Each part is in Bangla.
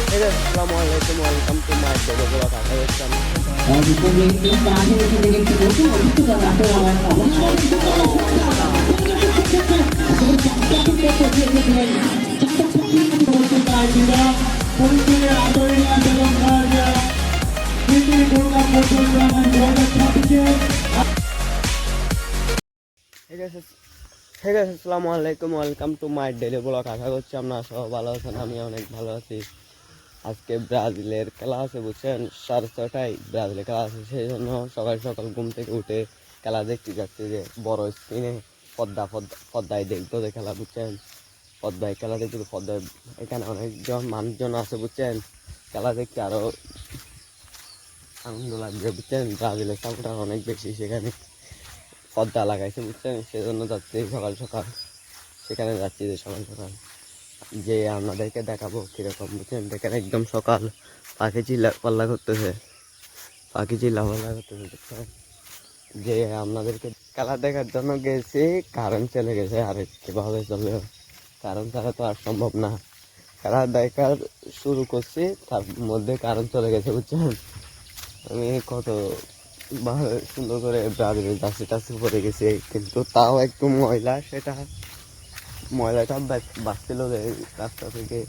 Hey guys, Assalamualaikum, welcome to my daily vlog. Hey guys, Assalamualaikum, welcome to my daily vlog. আশা করছি আপনারা সবাই ভালো আছেন, আমি অনেক ভালো আছি। আজকে ব্রাজিলের খেলা আছে বুঝছেন, 6:30টায় ব্রাজিলের খেলা আছে, সেই জন্য সকাল সকাল ঘুম থেকে উঠে খেলা দেখতে যাচ্ছি যে বড় স্ক্রিনে পদ্মায় দেখবো যে খেলা বুঝছেন। পদ্মায় খেলা দেখতে পদ্মায় এখানে অনেকজন মানুষজন আছে বুঝছেন, খেলা দেখতে আরো আনন্দ লাগবে বুঝছেন। ব্রাজিলের সাপোর্টার অনেক বেশি সেখানে, পদ্মা লাগাইছে বুঝছেন, সেজন্য যাচ্ছি সকাল সকাল সেখানে যাচ্ছি যে সকাল সকাল যে আপনাদেরকে দেখাবো কীরকম বুঝছেন। দেখেন একদম সকাল, পাখি চিল্লা করতেছে বুঝছেন। যে আপনাদেরকে খেলা দেখার জন্য গেছি, কারেন্ট চলে গেছে, আর কীভাবে চলবে, কারেন্ট ছাড়া তো আর সম্ভব না। খেলা দেখা শুরু করছি, তার মধ্যে কারেন্ট চলে গেছে বুঝছেন। আমি কত সুন্দর করে ব্রাজিলের জার্সি টার্সি পরে গেছি, কিন্তু তাও একটু ময়লাটা বাঁচছিল যে রাস্তা থেকে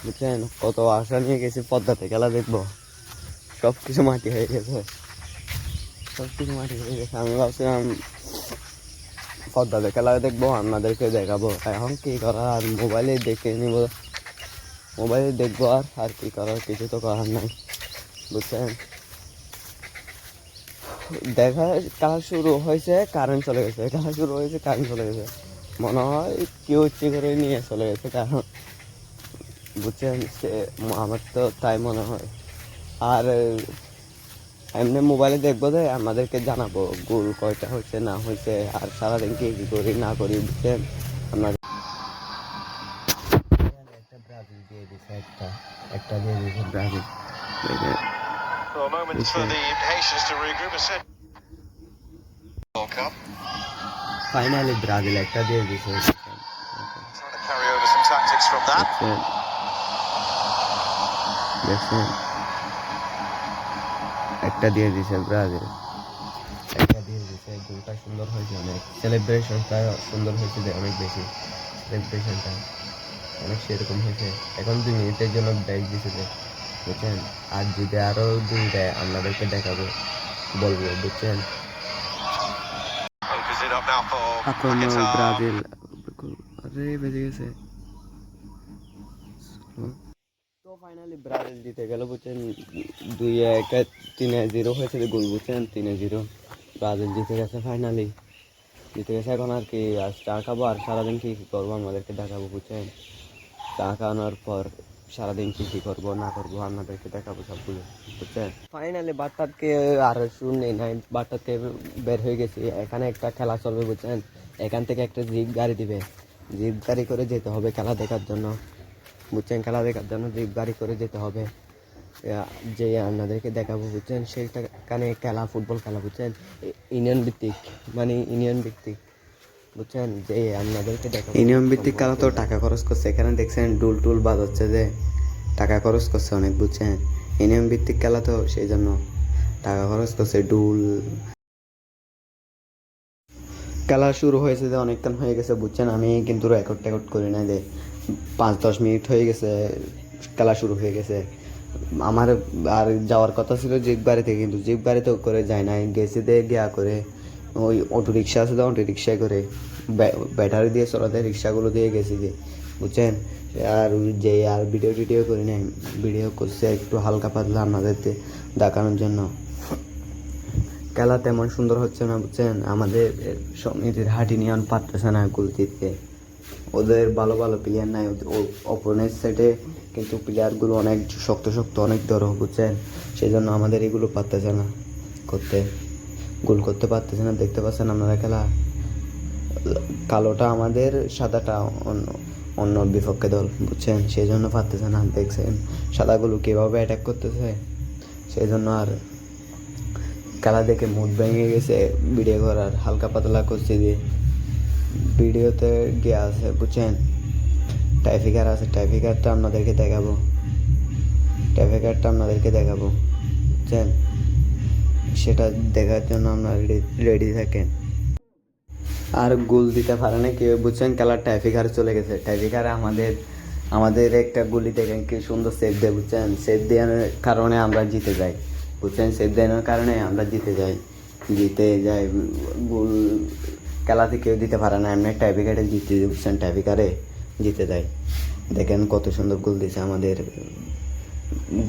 বুঝছেন। কত আশা নিয়ে গেছি পদ্মাতে খেলা দেখবো, সব কিছু মাটি হয়ে গেছে। আমি ভাবছিলাম পদ্মাতে খেলা দেখবো, আপনাদেরকে দেখাবো। এখন কি করার, আর মোবাইলে দেখবো, আর কি করার, কিছু তো করার নাই বুঝছেন। খেলা শুরু হয়েছে, কারেন্ট চলে গেছে, মনে হয় কেউ ইচ্ছে করে নিয়ে চলে গেছে, কারণ বুঝছেন সে, আমার তো তাই মনে হয়। আর এমনি মোবাইলে দেখবো যে আমাদেরকে জানাবো গোল কয়টা হয়েছে না হয়েছে, আর সারাদিন কি করি না করি বুঝছেন। আপনাদের একটা ব্রাজিল দিয়ে দিছে, একটা দিয়ে দিছে ব্রাজিল। ফাইনালি ব্রাজিল একটা দিয়ে দিছে, দেখছেন একটা দিয়ে দিছে ব্রাজিল, গোলটা সুন্দর হয়েছে, অনেক সেলিব্রেশনটা সুন্দর হয়েছে, অনেক বেশি সেলিব্রেশনটা অনেক সেরকম হয়েছে। এখন 2 মিনিটের জন্য ব্রেক দিছে বুঝছেন, আর যদি আরো 2 দেয় আপনাদেরকে দেখাবো, বলবো বুঝছেন। ব্রাজিল বেজে গেছে, তো ফাইনালি ব্রাজিল জিতে গেল বুঝছেন। 2-1 3-0 হয়েছে গোল বুঝছেন, 3-0 ব্রাজিল জিতে গেছে, ফাইনালি জিতে গেছে। এখন আর কি, আজ চা খাবো, আর সারাদিন কি করবো আমাদেরকে দেখাবো বুঝছেন। চা খাওয়ানোর পর সারাদিন কি করবো না করবো আপনাদেরকে দেখাবো সবগুলো বুঝছেন। ফাইনালি বাট্টাতকে আর শুনে নাই, বাট্টাতকে বের হয়ে গেছি। এখানে একটা খেলা চলবে বুঝছেন, এখান থেকে একটা জিপ গাড়ি দিবে, জিপ গাড়ি করে যেতে হবে খেলা দেখার জন্য বুঝছেন। খেলা দেখার জন্য জিপ গাড়ি করে যেতে হবে, যে আপনাদেরকে দেখাবো বুঝছেন। সেখানে খেলা, ফুটবল খেলা বুঝছেন, ইউনিয়ন ভিত্তিক বুঝছেন। যে আপনাদেরকে দেখাবো ইউনিয়ন ভিত্তিক খেলা, তো টাকা খরচ করছে, এখানে দেখছেন টুল বাজাচ্ছে, যে টাকা খরচ করছে অনেক বুঝছেন। ইউনিয়ন ভিত্তিক খেলা তো সেই জন্য টাকা খরচ করছে। খেলা শুরু হয়েছে যে অনেকক্ষণ হয়ে গেছে বুঝছেন। আমি কিন্তু রেকর্ড করি না, যে 5-10 মিনিট হয়ে গেছে খেলা শুরু হয়ে গেছে। আমার আর যাওয়ার কথা ছিল জিপ গাড়িতে, কিন্তু জিপ গাড়িতে করে যায় নাই, গেছি গিয়া করে ওই অটো রিক্সা আছে, অটো রিক্সায় করে ব্যাটারি দিয়ে চলাতে রিক্সাগুলো দিয়ে গেছি যে বুঝছেন। আর ভিডিও করি নাই, ভিডিও করছে একটু হালকা পাতলা আপনাদের দেখানোর জন্য। খেলা তেমন সুন্দর হচ্ছে না বুঝছেন, আমাদের সমিতির হাটিনিয়ান পারতেছে না গোল জিততে। ওদের ভালো প্লেয়ার নাই, অপোনেন্ট সাইডে কিন্তু প্লেয়ারগুলো অনেক শক্ত অনেক দরো বুঝছেন। সেই জন্য আমাদের এগুলো পারতেছে না গোল করতে পারতেছে না। দেখতে পাচ্ছেন আপনারা খেলা, কালোটা আমাদের, সাদাটা অন্য বিপক্ষে দল বুঝছেন, সেই জন্য পারতেছে না। দেখছেন সাদাগুলো কীভাবে অ্যাটাক করতেছে, সেই জন্য আর খেলা দেখে মুড ভেঙে গেছে ভিডিও করার, হালকা পাতলা করছি দিয়ে ভিডিওতে গিয়ে আছে বুঝছেন। টাইফিকার আছে, টাইফিকারটা আপনাদেরকে দেখাবো ট্রাফিক কার্ডটা আপনাদেরকে দেখাবো, বুঝছেন? সেটা দেখার জন্য আপনারা রেডি থাকেন। আর গোল দিতে পারে না কেউ, বুঝছেন? খেলার ট্রাফিক আর চলে গেছে, ট্রাফিক আর আমাদের একটা গুলি দেখেন কি সুন্দর সেভ দেয়, বুঝছেন? সেভ দেওয়ার কারণে আমরা জিতে যাই, বুঝছেন? সেভ দেওয়ার কারণে আমরা জিতে যাই গোল। খেলাতে কেউ দিতে পারে না, এমনি ট্রাফিকারে জিতে, বুঝছেন? ট্রাফিকারে জিতে যায়। দেখেন কত সুন্দর গোল দিছে আমাদের,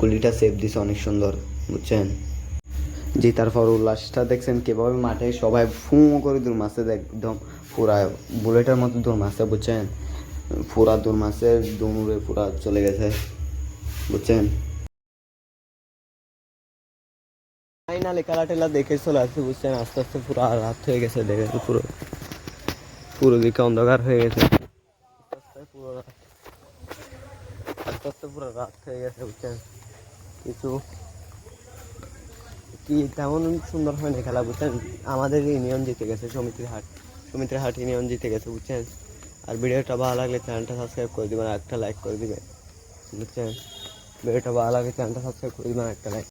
গুলিটা সেভ দিছে অনেক সুন্দর, বুঝছেন? জেতার পর উল্লাসটা দেখছেন কীভাবে মাঠে সবাই ফু করে দৌড় মারছে, একদম পুরা বুলেটের মতো দৌড় মারছে, বুঝছেন? পুরা দৌড় মারছে, দৌড়ে পুরা চলে গেছে, বুঝছেন? ফাইনালে খেলা টেলা দেখে চলে আসছে, বুঝছেন? আস্তে আস্তে পুরো রাত হয়ে গেছে, দেখে পুরো পুরো দিকে অন্ধকার হয়ে গেছে, আস্তে আস্তে পুরো রাত হয়ে গেছে, বুঝছেন? কিছু কি তেমন সুন্দর হয়নি খেলা, বুঝছেন? আমাদের ইউনিয়ন জিতে গেছে, সমিতির হাট ইউনিয়ন জিতে গেছে, বুঝছেন? আর ভিডিওটা ভালো লাগলে চ্যানেলটা সাবস্ক্রাইব করে দিবেন, একটা লাইক করে দিবেন, বুঝছেন? ভিডিওটা ভালো লাগলে চ্যানেলটা সাবস্ক্রাইব করে দিবেন, একটা লাইক।